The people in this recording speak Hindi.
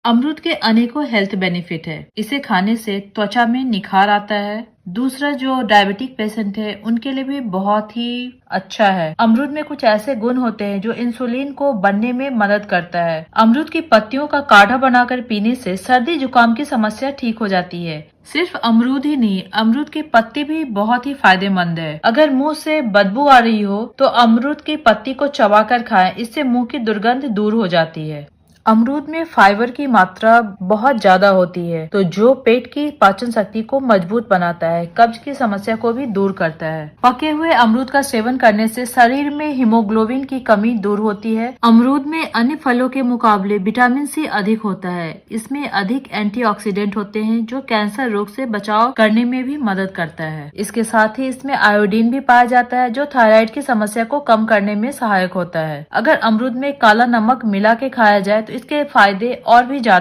अमरूद के अनेकों हेल्थ बेनिफिट है। इसे खाने से त्वचा में निखार आता है। दूसरा, जो डायबिटिक पेशेंट है उनके लिए भी बहुत ही अच्छा है। अमरूद में कुछ ऐसे गुण होते हैं जो इंसुलिन को बनने में मदद करता है। अमरूद की पत्तियों का काढ़ा बनाकर पीने से सर्दी जुकाम की समस्या ठीक हो जाती है। सिर्फ अमरूद ही नहीं, अमरूद की पत्ती भी बहुत ही फायदेमंद है। अगर मुंह से बदबू आ रही हो तो अमरूद की पत्ती को चबाकर खाएं, इससे मुंह की दुर्गंध दूर हो जाती है। अमरूद में फाइबर की मात्रा बहुत ज्यादा होती है, तो जो पेट की पाचन शक्ति को मजबूत बनाता है, कब्ज की समस्या को भी दूर करता है। पके हुए अमरूद का सेवन करने से शरीर में हीमोग्लोबिन की कमी दूर होती है। अमरूद में अन्य फलों के मुकाबले विटामिन सी अधिक होता है। इसमें अधिक एंटीऑक्सीडेंट होते हैं जो कैंसर रोग से बचाव करने में भी मदद करता है। इसके साथ ही इसमें आयोडीन भी पाया जाता है जो थायराइड की समस्या को कम करने में सहायक होता है। अगर अमरूद में काला नमक मिला के खाया जाए तो इसके फायदे और भी ज्यादा